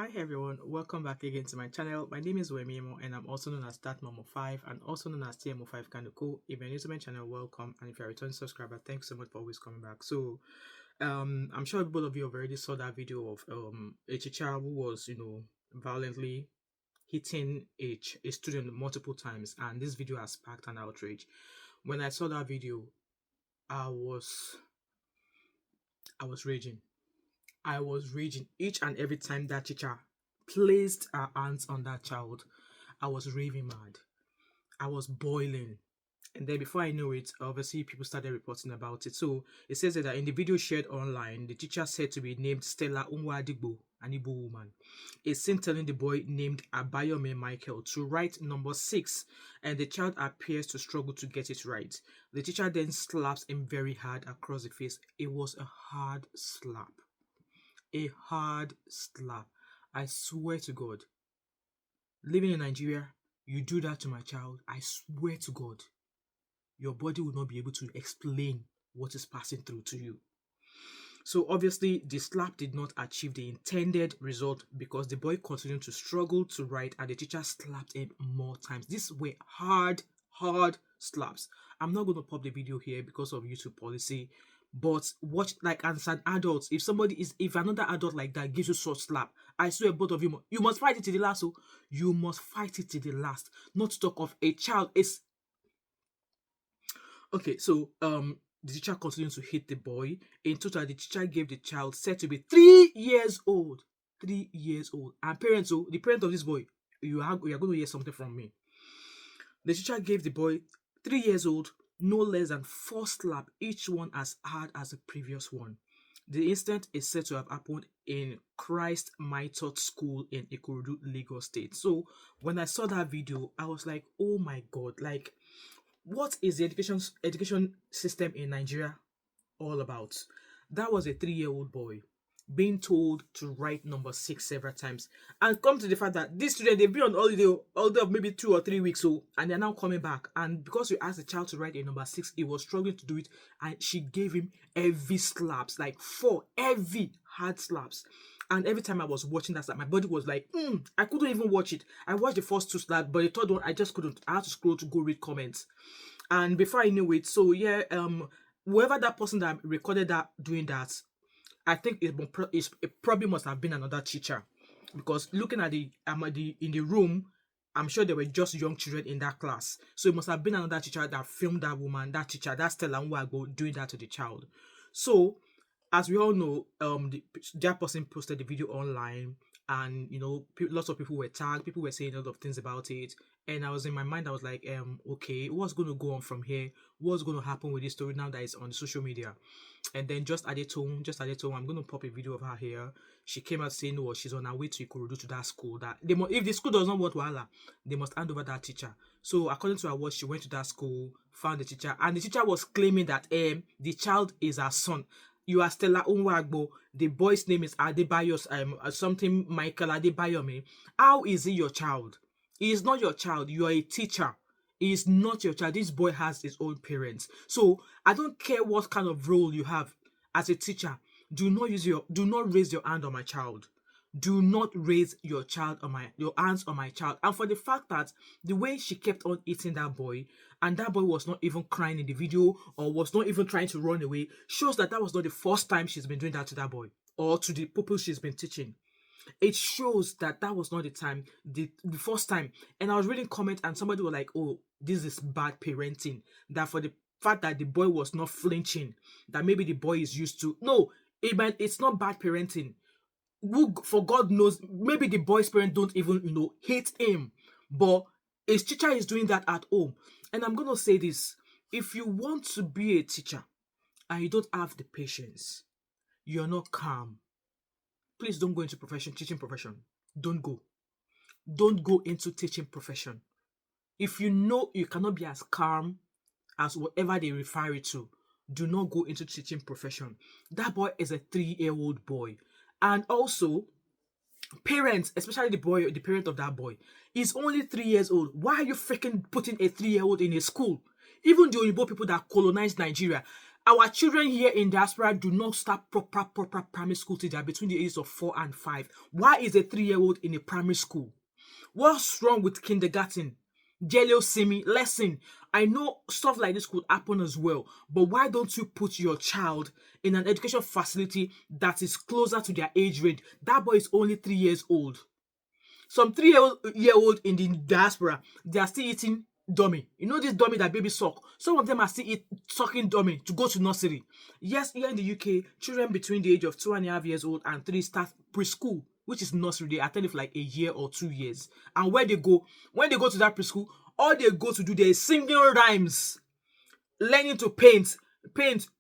Hi everyone, welcome back again to my channel. My name is Wemimo and I'm also known as that Momo 5 and also known as TMO5 Kanoko. If you're new to my channel, welcome, and if you're a returning subscriber, thanks so much for always coming back. I'm sure both of you have already saw that video of a teacher who was, violently hitting a student multiple times, and this video has sparked an outrage. When I saw that video, I was I was raging. I was raging each and every time that teacher placed her hands on that child. I was raving mad. I was boiling. And then before I knew it, obviously people started reporting about it. So it says that in the video shared online, the teacher said to be named Stella Unwadigbo, an Igbo woman, is seen telling the boy named Abayome Michael to write number 6, and the child appears to struggle to get it right. The teacher then slaps him very hard across the face. It was a hard slap. A hard slap. I swear to God. Living in Nigeria, you do that to my child, I swear to God, your body will not be able to explain what is passing through to you. So obviously, the slap did not achieve the intended result because the boy continued to struggle to write and the teacher slapped him more times. These were hard slaps. I'm not going to pop the video here because of YouTube policy, but watch, like, as an adult, if another adult like that gives you such slap, I swear both of you must fight it to the last. So you must fight it to the last. Not to talk of a child. Is okay. So the teacher continued to hit the boy. In total, the teacher gave the child said to be 3 years old. 3 years old. And parents, so the parent of this boy, you are going to hear something from me. The teacher gave the boy 3 years old no less than 4 slaps, each one as hard as the previous one. The incident is said to have happened in Christ Method School in Ikorodu, Lagos State. So when I saw that video, I was like, oh my God, like, what is the education system in Nigeria all about? That was a 3-year-old boy being told to write number 6 several times, and come to the fact that this student, they've been on holiday of maybe 2 or 3 weeks, so, and they're now coming back, and because you asked the child to write a number 6, he was struggling to do it, and she gave him heavy slaps, like 4 heavy hard slaps. And every time I was watching that slap, my body was like, I couldn't even watch it. I watched the first 2 slaps, but the third one I just couldn't. I had to scroll to go read comments, and before I knew it, so yeah, whoever that person that recorded that doing that, I think it probably must have been another teacher, because looking at the in the room, I'm sure there were just young children in that class. So it must have been another teacher that filmed that woman, that teacher, that Stella Nwago, doing that to the child. So as we all know, that person posted the video online, and lots of people were tagged, people were saying a lot of things about it, and I was in my mind, I was like, okay, what's going to go on from here? What's going to happen with this story now that it's on social media? And then just added to, I'm going to pop a video of her here. She came out saying, oh, she's on her way to Ikorodu, to that school, that if the school does not want Wala, they must hand over that teacher. So according to her words, she went to that school, found the teacher, and the teacher was claiming that the child is her son. You are Stella Unwagbo. The boy's name is Adebayos, something Michael Adebayomi. How is he your child? He is not your child. You are a teacher. He is not your child. This boy has his own parents. So I don't care what kind of role you have as a teacher. Do not raise your hand on my child. Do not raise your hands on my child. And for the fact that the way she kept on eating that boy, and that boy was not even crying in the video or was not even trying to run away, shows that was not the first time she's been doing that to that boy or to the people she's been teaching. It shows that was not the first time. And I was reading comments and somebody was like, oh, this is bad parenting. That for the fact that the boy was not flinching, that maybe the boy is used to. No, it's not bad parenting. For God knows, maybe the boy's parents don't even, hate him. But his teacher is doing that at home. And I'm going to say this. If you want to be a teacher and you don't have the patience, you're not calm, please don't go into teaching profession. Don't go. Don't go into teaching profession. If you know you cannot be as calm as whatever they refer it to, do not go into teaching profession. That boy is a 3-year-old boy. And also, parents, especially the parent of that boy, is only 3 years old. Why are you freaking putting a 3-year-old in a school? Even the Oyibo people that colonized Nigeria, Our children here in diaspora do not start proper primary school till they are between the ages of 4 and 5. Why is a 3-year-old in a primary school? What's wrong with kindergarten? Jello simi lesson. I know stuff like this could happen as well, but why don't you put your child in an education facility that is closer to their age range? That boy is only 3 years old. Some 3 year old in the diaspora, they are still eating dummy. You know this dummy that baby suck? Some of them are still sucking dummy to go to nursery. Yes, here in the UK, children between the age of 2.5 years old and 3 start preschool, which is nursery. They attend it for like a year or 2 years. And where they go, when they go to that preschool, all they go to do there is singing rhymes, learning to paint,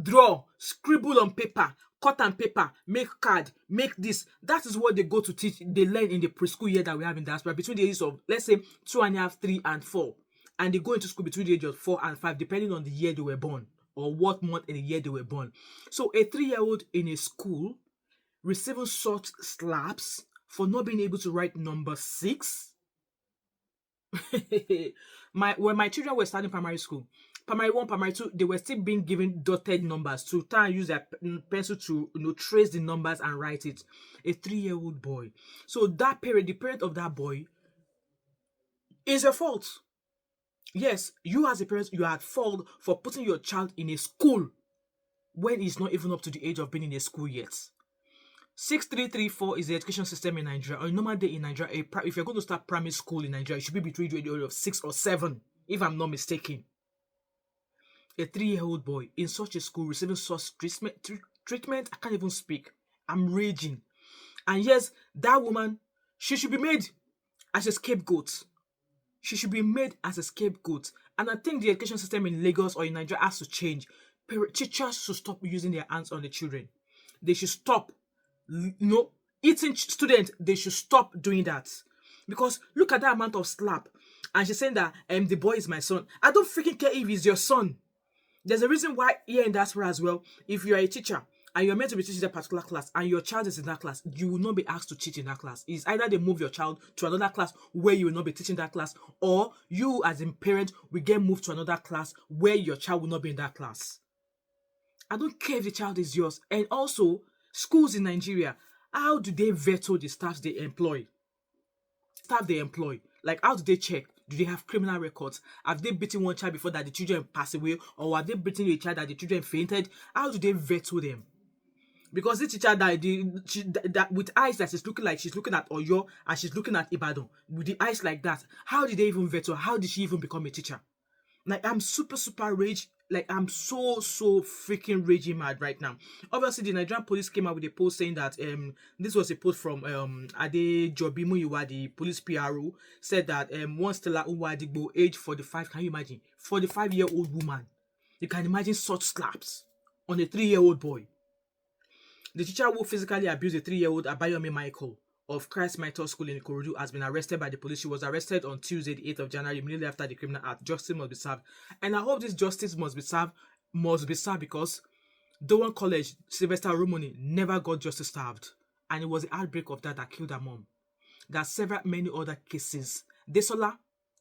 draw, scribble on paper, cut and paper, make card, make this. That is what they go to teach. They learn in the preschool year that we have in diaspora between the ages of, let's say, 2.5, 3, and 4. And they go into school between the age of 4 and 5, depending on the year they were born or what month in the year they were born. So a 3-year-old in a school receiving such slaps for not being able to write number 6. When my children were starting primary school, primary 1, primary 2, they were still being given dotted numbers to try and use their pencil to trace the numbers and write it. A 3-year-old boy. So that parent, the parent of that boy, is your fault. Yes, you as a parent, you are at fault for putting your child in a school when he's not even up to the age of being in a school yet. 6334 is the education system in Nigeria. On a normal day in Nigeria, if you're going to start primary school in Nigeria, it should be between the age of 6 or 7, if I'm not mistaken. A 3-year-old boy in such a school receiving such treatment, I can't even speak. I'm raging. And yes, that woman, she should be made as a scapegoat. She should be made as a scapegoat. And I think the education system in Lagos or in Nigeria has to change. Teachers should stop using their hands on the children. They should stop. Eating students, they should stop doing that. Because look at that amount of slap. And she's saying that the boy is my son. I don't freaking care if he's your son. There's a reason why here in diaspora as well, if you are a teacher and you're meant to be teaching that particular class and your child is in that class, you will not be asked to teach in that class. It's either they move your child to another class where you will not be teaching that class, or you as a parent will get moved to another class where your child will not be in that class. I don't care if the child is yours. And also, schools in Nigeria, how do they veto the staff they employ? Like, how do they check? Do they have criminal records? Have they beaten one child before that the children pass away? Or have they beaten a child that the children fainted? How do they veto them? Because this teacher that with eyes that is looking like she's looking at Oyo and she's looking at Ibadan, with the eyes like that, how did they even veto? How did she even become a teacher? Like, I'm super rage. Like, I'm so freaking raging mad right now. Obviously, the Nigerian police came out with a post saying that this was a post from Ade Jobi Muyiwa, the police PRO, said that one Stella Uwadigbo, age 45. Can you imagine? 45-year-old woman. You can imagine such slaps on a 3-year-old boy. The teacher who physically abused a 3-year-old Abayomi Michael of Christ Michael School in Ikorodu has been arrested by the police. She was arrested on Tuesday, the 8th of January, immediately after the criminal act. Justice must be served. And I hope this justice must be served because Dowan College, Sylvester Romani never got justice served. And it was the outbreak of that killed her mom. There are many other cases. Desola,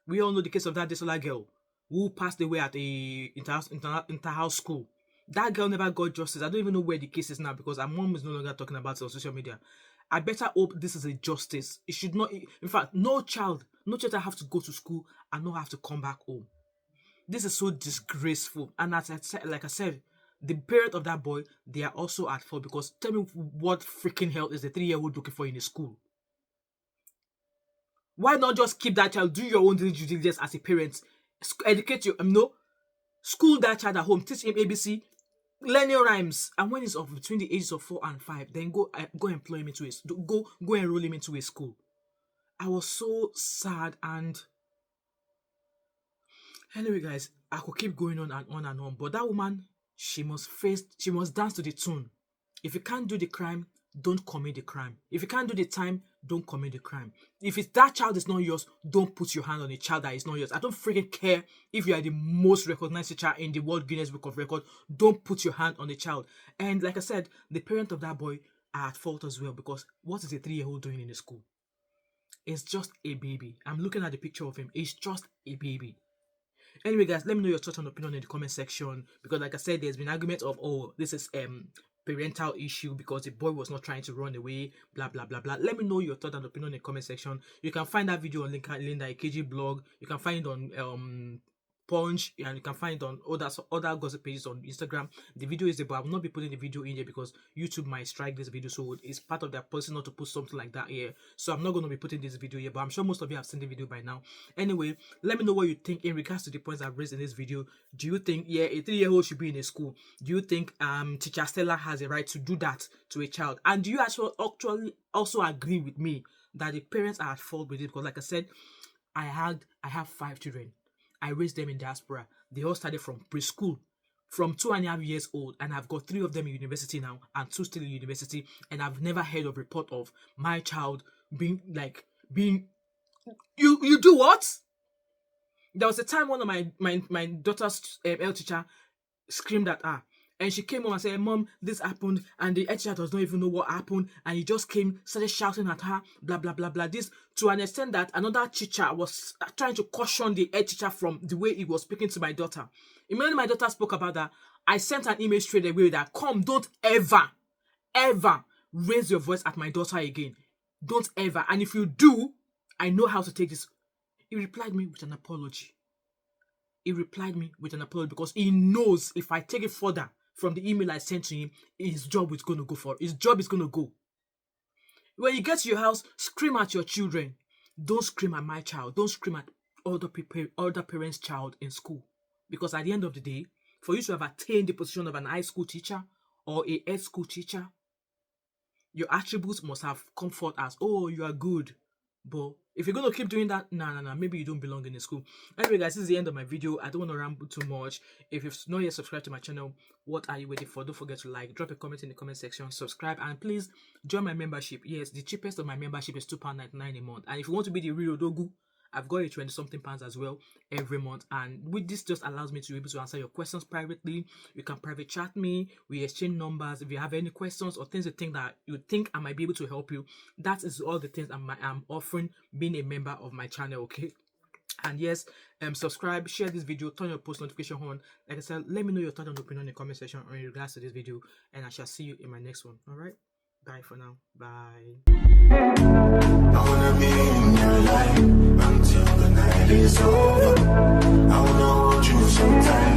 we all know the case of that Desola girl who passed away at a inter-house school. That girl never got justice. I don't even know where the case is now because her mom is no longer talking about it on social media. I better hope this is a justice. It should not. In fact, no child have to go to school and not have to come back home. This is so disgraceful. And as I said, the parent of that boy, they are also at fault because tell me what freaking hell is the 3-year-old looking for in a school? Why not just keep that child? Do your own due diligence as a parent. Educate your school that child at home. Teach him ABC. Learning rhymes, and when he's of between the ages of 4 and 5, then go employ him into go enroll him into a school. I was so sad. And anyway, guys, I could keep going on and on and on, but that woman, she must dance to the tune. If you can't do the crime, don't commit the crime. If you can't do the time, don't commit the crime. If that child is not yours, don't put your hand on a child that is not yours. I don't freaking care if you are the most recognized teacher in the World Guinness Book of Records. Don't put your hand on a child. And like I said, the parent of that boy are at fault as well, because what is a 3-year-old doing in the school? It's just a baby. I'm looking at the picture of him. It's just a baby. Anyway, guys, let me know your thoughts and opinion in the comment section, because like I said, there's been argument of, oh, this is parental issue because the boy was not trying to run away, blah blah blah blah. Let me know your thoughts and opinion in the comment section. You can find that video on Linda Ikeji blog. You can find it on Punch, and you can find it on other gossip pages on Instagram. The video is there, but I will not be putting the video in here because YouTube might strike this video, so it's part of their policy not to put something like that here. So I'm not going to be putting this video here, but I'm sure most of you have seen the video by now. Anyway, let me know what you think in regards to the points I've raised in this video. Do you think, yeah, a 3-year-old should be in a school? Do you think teacher Stella has a right to do that to a child? And do you actually also agree with me that the parents are at fault with it? Because like I said, I have 5 children. I raised them in diaspora. They all started from preschool, from 2.5 years old, and I've got 3 of them in university now, and 2 still in university, and I've never heard of report of my child being you do what? There was a time one of my daughter's health teacher screamed at her, and she came home and said, "Mom, this happened," and the head teacher does not even know what happened, and he just came, started shouting at her, blah blah blah blah. This to an extent that another teacher was trying to caution the head teacher from the way he was speaking to my daughter. Immediately my daughter spoke about that, I sent an email straight away that, "Come, don't ever raise your voice at my daughter again. Don't ever. And if you do, I know how to take this." He replied me with an apology. He replied me with an apology because he knows if I take it further from the email I sent to him, his job is going to go for it. His job is going to go. When you get to your house, scream at your children. Don't scream at my child. Don't scream at other parents' child in school. Because at the end of the day, for you to have attained the position of an high school teacher or a head school teacher, your attributes must have come forth as, oh, you are good. But if you're going to keep doing that, nah, maybe you don't belong in the school. Anyway, guys, this is the end of my video. I don't want to ramble too much. If you've not yet subscribed to my channel, what are you waiting for? Don't forget to like, drop a comment in the comment section, subscribe, and please join my membership. Yes, the cheapest of my membership is £2.99 a month. And if you want to be the real Odogu, I've got a 20-something pounds as well every month, and with this just allows me to be able to answer your questions privately. You can private chat me, we exchange numbers. If you have any questions or things you think that you think I might be able to help you, that is all the things I'm offering being a member of my channel, okay? And yes, subscribe, share this video, turn your post notification on. Like I said, let me know your thoughts and opinion in the comment section in regards to this video, and I shall see you in my next one. All right, bye for now. Bye. I wanna be in your life until the night is over. I wanna hold you sometimes.